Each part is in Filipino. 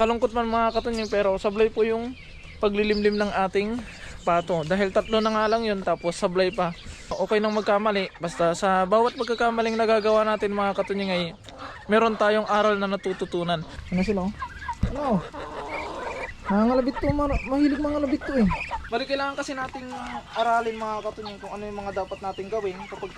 Kalungkot man mga katunying, pero sablay po yung paglilimlim ng ating pato. Dahil tatlo na nga lang yun, tapos sablay pa. Okay nang magkamali, basta sa bawat pagkakamaling nagagawa natin mga katunying ay meron tayong aral na natututunan. Ano sila oh? Ano? Nangangalabit to, mahilig mga labit to eh. Bali kailangan kasi nating aralin mga katunying kung ano yung mga dapat nating gawin kapag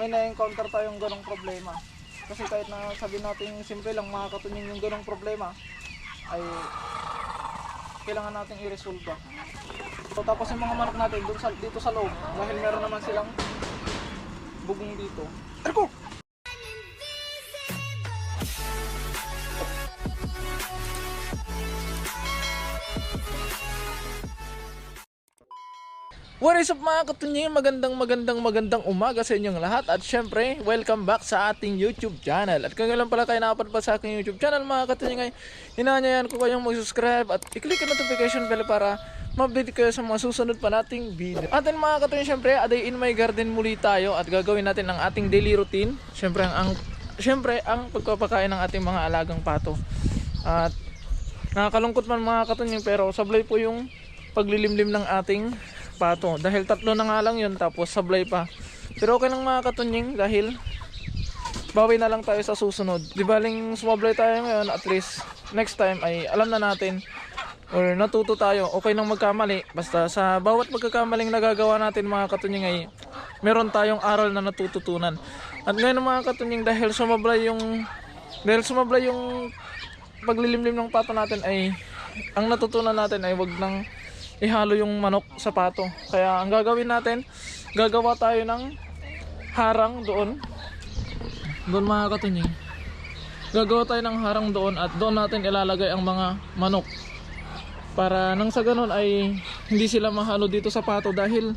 may na-encounter tayong ganong problema. Kasi kahit na sabihin natin simple lang mga katunying yung ganong problema, ay kailangan natin i-resolve. So, tapos yung mga manok natin dito sa loob, dahil meron naman silang bugong dito. Erko! What is up mga katunying, magandang umaga sa inyong lahat. At syempre, welcome back sa ating YouTube channel. At kung ngayon pala kayo nakapadpad sa aking YouTube channel mga katunying, ay hinanyayan ko kayong mag-subscribe at i-click ang notification bell para ma-update kayo sa mga susunod pa nating video. At mga katunying, syempre, a day in my garden muli tayo at gagawin natin ang ating daily routine. Syempre, ang pagpapakain ng ating mga alagang pato. At nakakalungkot man mga katunying, pero sablay po yung paglilimlim ng ating pato. Dahil tatlo na nga lang yun, tapos sablay pa. Pero okay lang mga katunying, dahil bawi na lang tayo sa susunod. Di baling sumablay tayo ngayon, at least next time ay alam na natin or natuto tayo. Okay nang magkamali, basta sa bawat pagkakamaling nagagawa natin mga katunying ay meron tayong aral na natututunan. At ngayon mga katunying, dahil sumablay yung paglilimlim ng pato natin, ay ang natutunan natin ay wag nang ihalo yung manok sa pato. Kaya ang gagawin natin, gagawa tayo ng harang doon mga katunying. Gagawa tayo ng harang doon at doon natin ilalagay ang mga manok, para nang sa ganun ay hindi sila mahalo dito sa pato. Dahil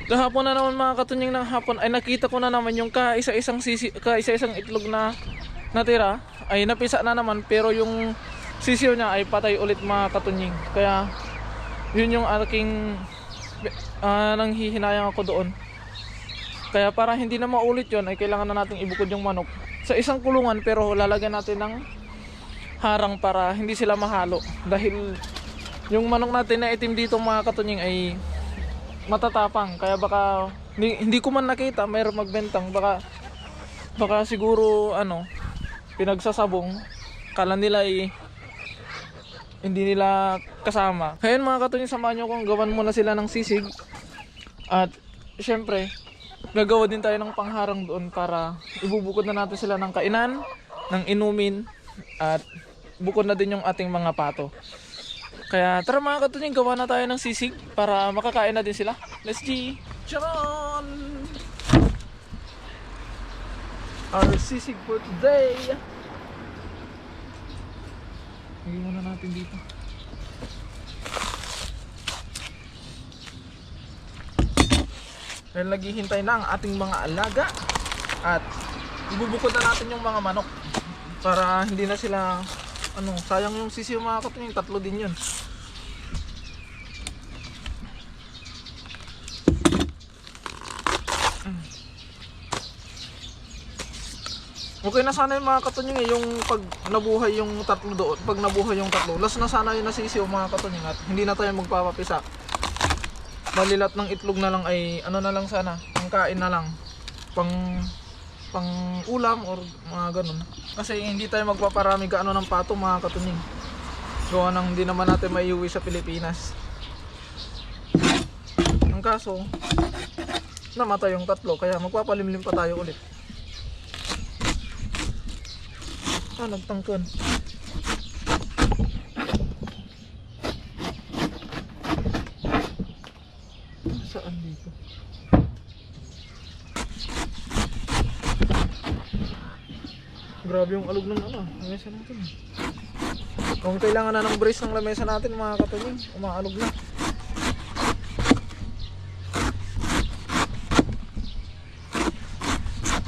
kahapon na naman mga katunying, ng hapon ay nakita ko na naman yung kaisa-isang itlog na natira ay napisa na naman, pero yung sisiyo niya ay patay ulit mga katunying. Kaya yun yung aking nanghihinayang ako doon. Kaya para hindi na maulit yun, ay kailangan na nating ibukod yung manok sa isang kulungan, pero lalagyan natin ng harang para hindi sila mahalo. Dahil yung manok natin na itim dito mga katunying ay matatapang. Kaya baka hindi ko man nakita, mayroong magbentang, baka siguro pinagsasabong, kala nila ay hindi nila kasama. Kaya mga katunying, samahan nyo kung gawan muna sila ng sisig. At syempre, gagawa din tayo ng pangharang doon para ibubukod na natin sila ng kainan, ng inumin, at bukod na din yung ating mga pato. Kaya tara mga katunying, gawa na tayo ng sisig para makakain na din sila. Let's G! Charon! Our sisig for today! Lagyan muna natin dito. Dahil naghihintay na ang ating mga alaga, at ibubukod na natin yung mga manok para hindi na sila sayang yung sisiyo mga katunying, tatlo din yun. Okay na sana yung mga katunying yung pag nabuhay yung tatlo doon. Pag nabuhay yung tatlo, last na sana yung nasisiyo mga katunying, at hindi na tayo magpapapisa. Malilat ng itlog na lang ay na lang sana, ang kain na lang pang ulam or mga ganun. Kasi hindi tayo magpaparami ng pato mga katunying. Gawa nang hindi naman natin maiuwi sa Pilipinas. Ang kaso, namatay yung tatlo, kaya magpapalimlim pa tayo ulit. Nagtangkan. Saan dito? Grabe yung alog ng lamesa natin. Kung kailangan na ng brace ng lamesa natin mga katunying, umaalog na.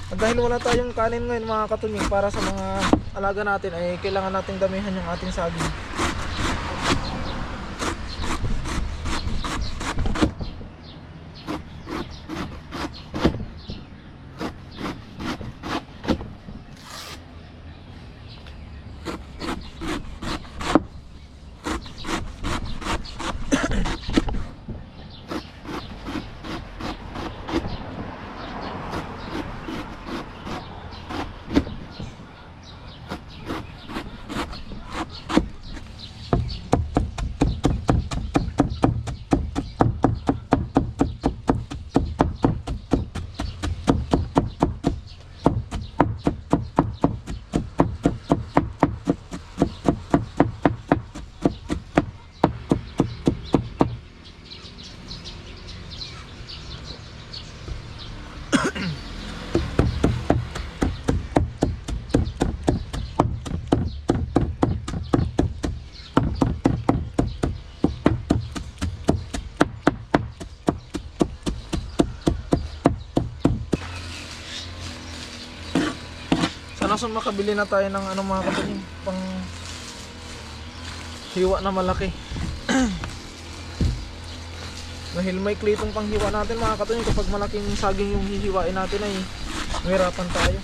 At dahil wala tayong kanin ngayon mga katunying, para sa mga alaga natin ay kailangan nating damihan yung ating saging. Kaso makabili na tayo ng ano mga katunying, pang hiwa na malaki. Dahil may klitong panghiwa natin mga katunying, kapag malaking saging yung hihiwain natin ay mahirapan tayo.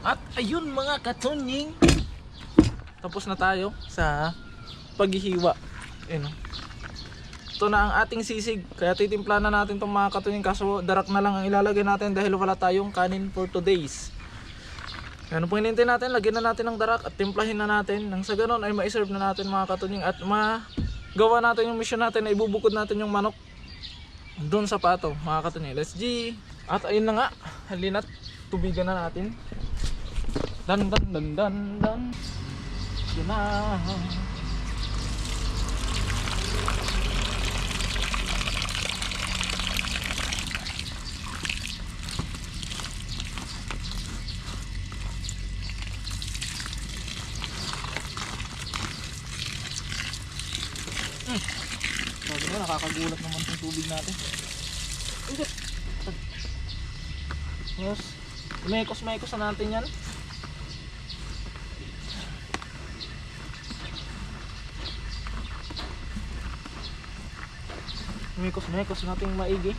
At ayun mga katunying, tapos na tayo sa paghihiwa. Ayun. Ito na ang ating sisig, kaya titimpla na natin itong mga katunying, kaso darak na lang ang ilalagay natin dahil wala tayong kanin for 2 days. Ano po hinintay natin, lagyan na natin ng darak at timplahin na natin. Nang sa ganon ay ma-serve na natin mga katunying at magawa natin yung mission natin na ibubukod natin yung manok doon sa pato mga katunying. Let's G! At ayun na nga, halina't tubigan na natin. Dan dan dan dan dan. Yun na. Sabi na, nakakagulat naman yung tubig natin. Yes. Mekos na natin yan. Mekos natin maigi.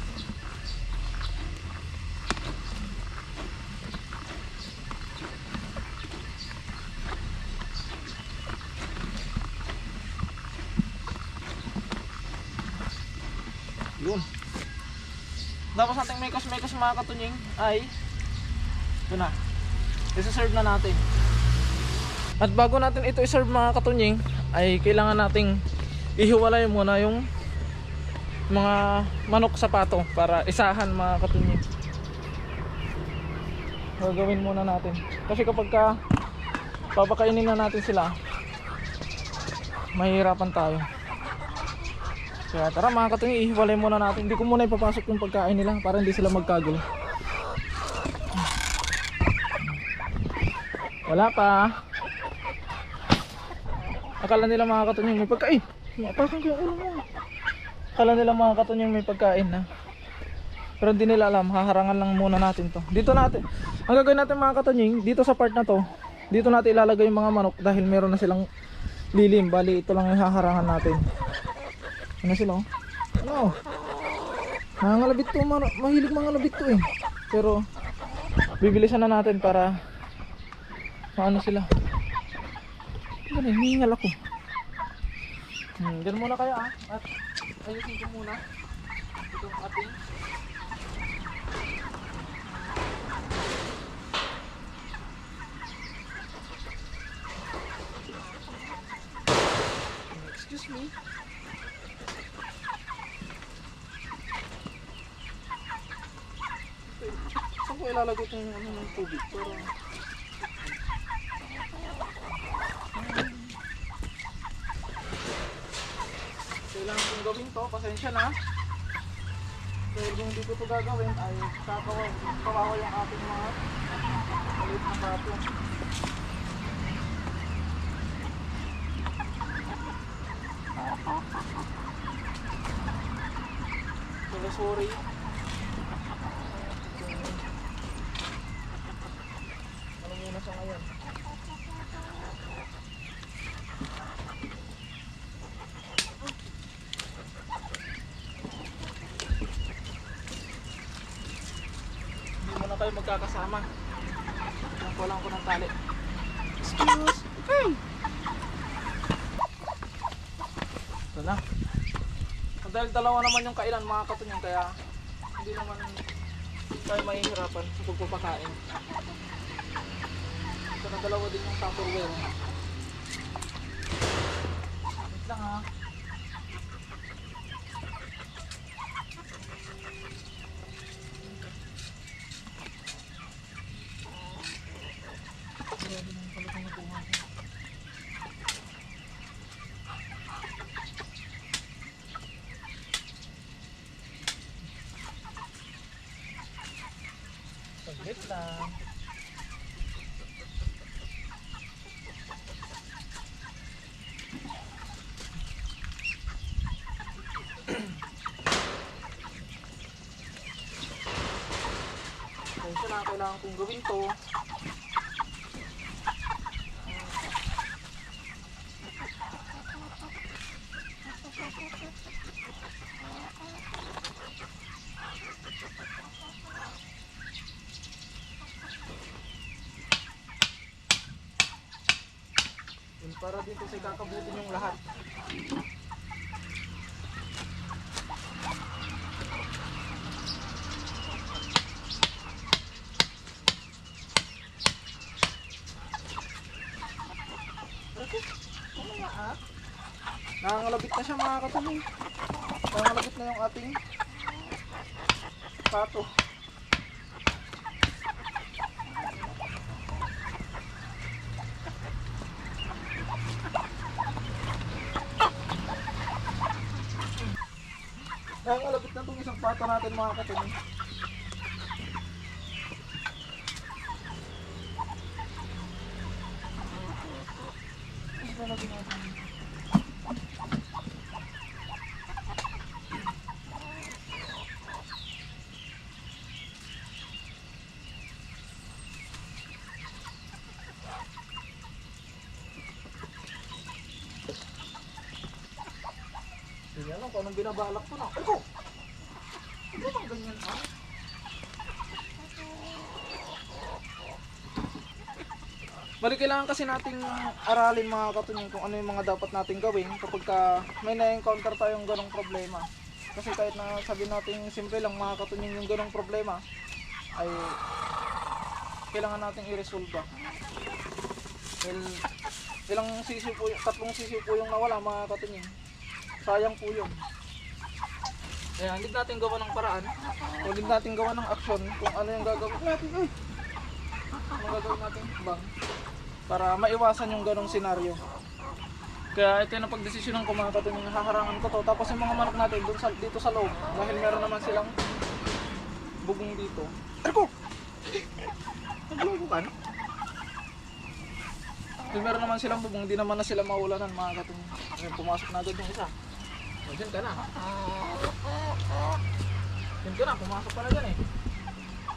Yun. Tapos nating mekos mga katunying ay ito na. I-serve na natin. At bago natin ito i-serve mga katunying ay kailangan nating ihiwalay muna yung mga manok sa pato para isahan mga katunying. Gagawin muna natin. Kasi kapag papakainin na natin sila, mahihirapan tayo. Kaya tara mga katunying, ihiwalay muna natin. Hindi ko muna ipapasok yung pagkain nila para hindi sila magkagulo. Wala pa. Akala nila mga katunying may pagkain. Mapakan ko yung ulo mo. Akala nila mga katunying may pagkain na. Pero hindi nila alam, haharangan lang muna natin to. Dito natin, ang gagawin natin mga katunying, dito sa part na to, dito natin ilalagay yung mga manok dahil meron na silang lilim. Bali ito lang yung haharangan natin. Ano sila oh? Ano? Nangangalabit to, mahilig mangalabit to eh. Pero bibilisan na natin para maano sila. Ano eh, hihingal ako. Diyan muna kaya at ayusin ko muna itong ating excuse me. Saan ko ilalagay itong ano ng tubig para kailangan kong gawin to, pasensya na dahil kung hindi ko to gagawin ay kawawa yung ating mga maliit na bato. Sorry. Ano muna siya ngayon? Hindi muna kayo magkakasama. Kulang ko ng tali. Excuse. Okay. Ito na. Dahil dalawa naman yung kailan mga katunyang, kaya hindi naman tayo mahihirapan sa pagpapakain. Ito na dalawa din yung Tupperware. Wait lang ha. Saglit lang. kailangan kong gawin to. Para dito sa kakabutin yung lahat. Nangangalabit na siya mga katuloy. Nangangalabit na yung ating pato. Nangangalabit na itong isang pato natin mga katuloy. Lalagyan natin. Hindi alam kung anong binabalak ko na. Ay ko! Hindi bang ganyan ha? Bali kailangan kasi nating aralin mga katunying kung ano yung mga dapat nating gawin kapag may na-encounter tayong ganong problema. Kasi kahit na sabihin natin simple lang mga katunying yung ganong problema ay kailangan nating i-resolve. Well, ilang sisiw po, tatlong sisiw po yung nawala mga katunying. Sayang po yun. Kaya hindi natin gawa ng paraan o hindi natin gawa ng aksyon kung ano yung gagawin natin. Ano gagawin natin? Bang? Para maiwasan yung ganong senaryo. Kaya ito yung napagdesisyonan ko mga katunying, haharangan ko to. Tapos yung mga manok natin dito sa loob dahil meron naman silang bugong dito. Erko! Naglogo ka? Dahil meron naman silang bugong, hindi naman na sila maulanan mga katunying. Ngayon pumasok na agad yung isa. O, dyan ka na. Dyan ka na, pumasok ka na dyan eh.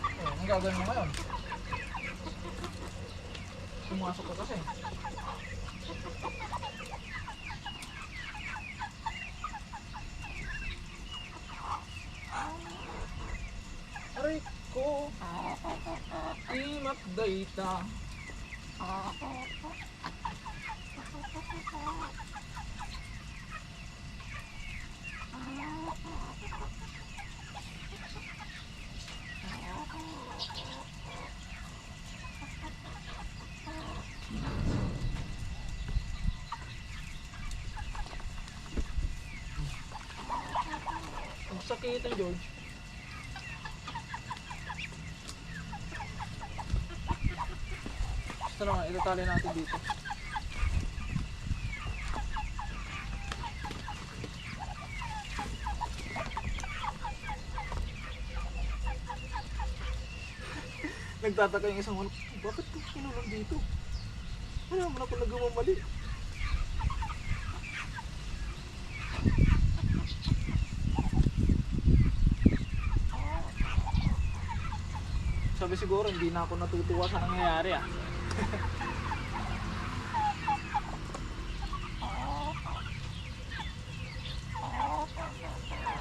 O, ang gagawin mo ngayon? Pumasok ka kasi. Aray ko, imap data. Sakitan George. Ito na nga, itatali natin dito. Nagtataka yung isang manok, bakit ko kinulong dito? Ano naman ako nagmamali? Sabi siguro hindi na ako natutuwa sa nangyayari ah.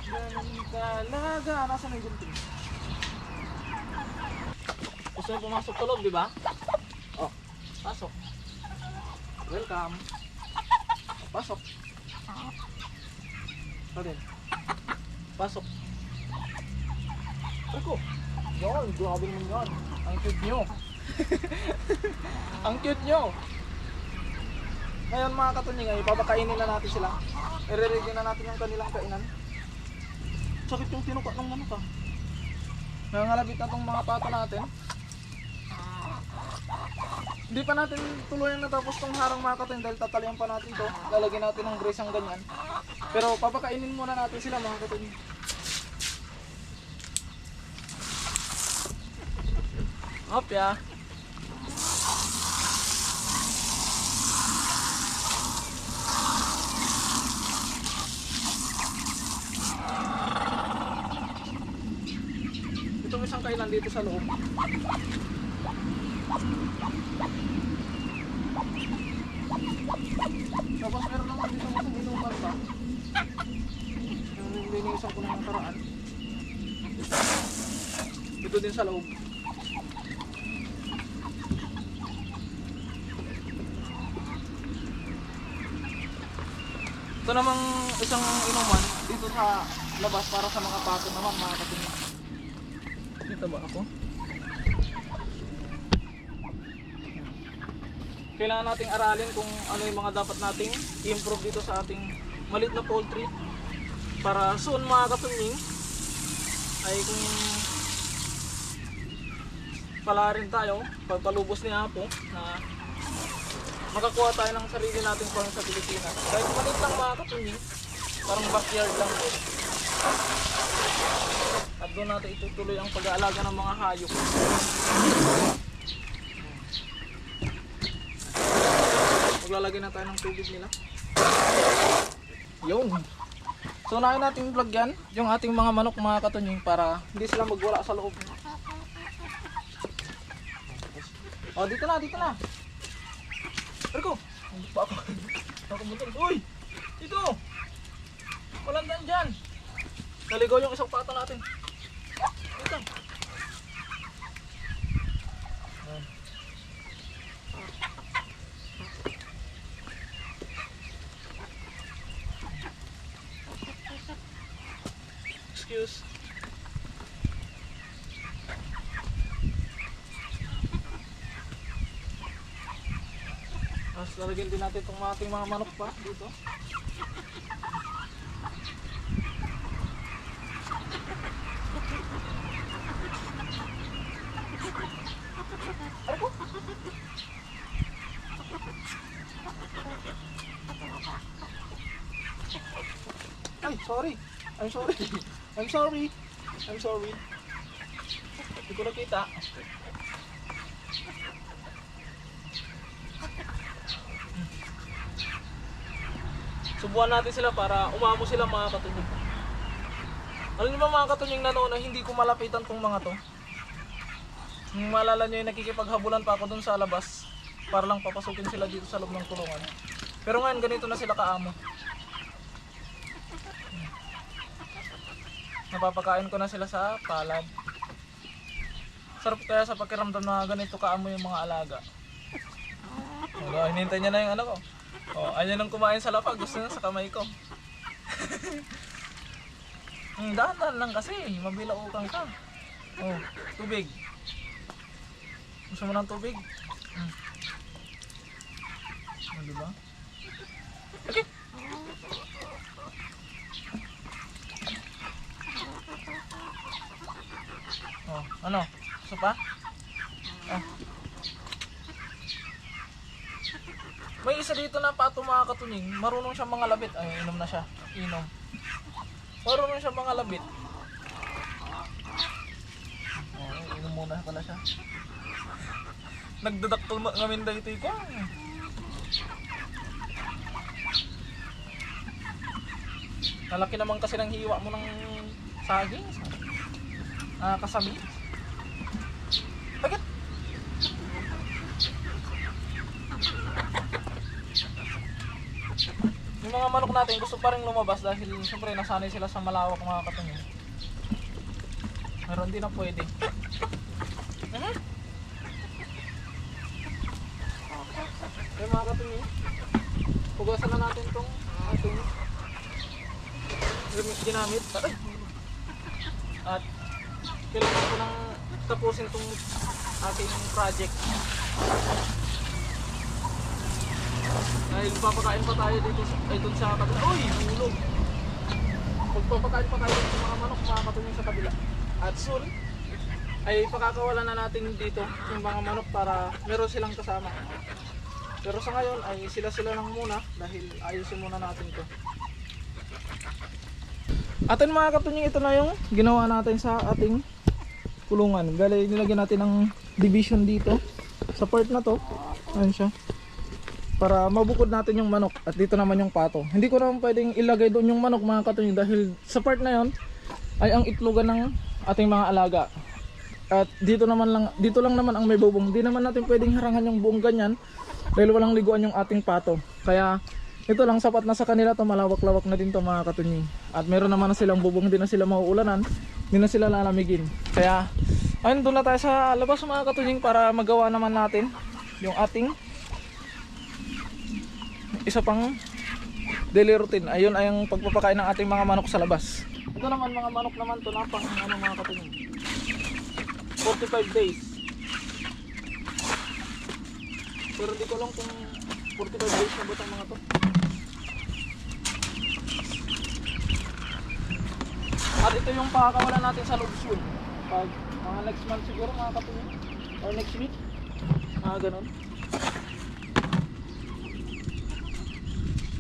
Ganun talaga. Nasaan na yung gunting? Gusto nyo pumasok sa loob, di ba? Oh, pasok. Welcome. Pasok. Rin. Pasok. Ako. Yan, grabe naman yan. Ang cute nyo. Ang cute nyo. Ngayon mga katunying ay papakainin na natin sila. I-ready na natin yung kanilang kainan. Sakit yung tinuka ng manok ah. Nangangalabit na tong mga pato natin. Hindi pa natin tuluyan natapos tong harang mga katunying dahil tatalian pa natin to. Lalagyan natin ng grease ang ganyan. Pero papakainin muna natin sila mga katunying. Opya. Itong isang kainan dito dito sa loob. Tapos meron naman dito sa inuman pa. Yung linisan ko ng nakaraan. Dito din sa loob. Ito namang isang inuman dito sa labas para sa mga pato naman, mga katunying. Dito ba ako? Kailangan nating aralin kung ano yung mga dapat nating i-improve dito sa ating maliit na poultry para soon, mga katunying, ay kung pala rin tayo pagpalubos ni Apo na makakuha tayo ng sarili nating farm sa Pilipinas. Kahit maliit lang, mga katunying, parang backyard lang po. At doon natin itutuloy ang pag-aalaga ng mga hayop. Maglalagay na tayo ng tubig nila. Yun. So unahin natin vlog yan, yung ating mga manok, mga katunying, para hindi sila magwala sa loob. O, dito na, dito na. Erko, hindi pa ako. Ako muntin. Uy! Dito! Walang dan dyan. Naligaw yung isang pato natin. Dito. Excuse. Tapos lalagyan din natin itong ating mga manok pa dito. Ay, sorry. I'm sorry. I'm sorry. I'm sorry. Hindi ko nakita. Subuhan natin sila para umamo sila, mga katunying. Alam niyo ba, mga katunying, na noon hindi ko malapitan tong mga to. Malala nyo yung nakikipaghabulan pa ako dun sa labas para lang papasukin sila dito sa loob ng kulungan. Pero ngayon ganito na sila kaamo. Napapakain ko na sila sa palad. Sarap kaya sa pakiramdam na ganito kaamo yung mga alaga. Hinintay niya na yung ano ko. Ayaw nang kumain sa lapag, gusto na sa kamay ko. Dahan-dahan lang kasi, mabilaukan ka. Tubig. Gusto mo ng tubig? Diba? Okay. Ano? Gusto pa? May isa dito na pato, mga katunying, marunong siya mga labit. Ay, inom na siya. Inom. Marunong siya mga labit. Inom muna pala siya. Nagdadaktal ngamin dito ko. Nalaki naman kasi ng hiwa mo ng saging. Kasami. Bakit? Yung mga manok natin gusto pa rin lumabas dahil siyempre nasanay sila sa malawak, mga katunying. Pero hindi na pwede. Okay, mga katunying, pugasan na natin itong ating ginamit. At kailangan ko nang tapusin itong ating project. Dahil papakain pa tayo dito sa kabila. Uy! Hulog! Magpapakain pa tayo sa mga manok, mga katunying, sa kabila. At soon ay pakakawalan na natin dito yung mga manok para meron silang kasama. Pero sa ngayon ay sila lang muna dahil ayusin muna natin to. Atin, mga katunying, ito na yung ginawa natin sa ating kulungan. Bale, nilagyan natin ng division dito sa part na to. Ayan siya. Para mabukod natin yung manok. At dito naman yung pato. Hindi ko naman pwedeng ilagay doon yung manok, mga katunying, dahil sa part na yon ay ang itlogan ng ating mga alaga. At dito lang naman ang may bubong. Di naman natin pwedeng harangan yung buong ganyan dahil walang liguan yung ating pato. Kaya ito lang sapat na sa kanila to, malawak-lawak na din to mga katunying. At meron naman na silang bubong, hindi na sila mauulanan, hindi na sila lalamigin. Kaya ayun, doon na tayo sa labas mga katunying para magawa naman natin yung ating isa pang daily routine. Ayun ay ang pagpapakain ng ating mga manok sa labas. Ito naman mga manok naman to na pang mga katunying 45 days. Pero hindi ko lang kung 45 days na ba itong mga to. At ito yung pakakawalan natin sa lobsyon. Pag mga next month siguro mga katunying, or next week, ganun.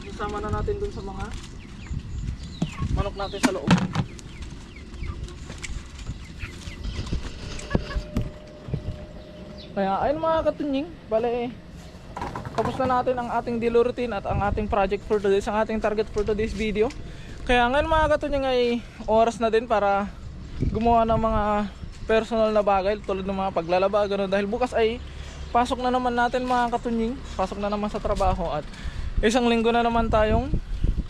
Isama na natin dun sa mga manok natin sa loob. Kaya ayun mga katunying, bale tapos na natin ang ating daily routine at ang ating project for today, ang ating target for today's video. Kaya ngayon mga katunying ay oras na din para gumawa ng mga personal na bagay tulad ng mga paglalaba, ganun. Dahil bukas ay pasok na naman natin mga katunying, pasok na naman sa trabaho at isang linggo na naman tayong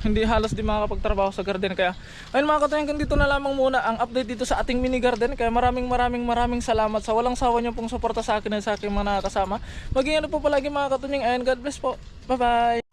hindi halos di makakapagtrabaho sa garden. Kaya ayun mga katunying, dito na lamang muna ang update dito sa ating mini garden. Kaya maraming salamat sa walang sawa niyo pong suporta sa akin at sa aking mga nakakasama. Mag-iingat po palagi mga katunying. Ayun, God bless po, bye bye.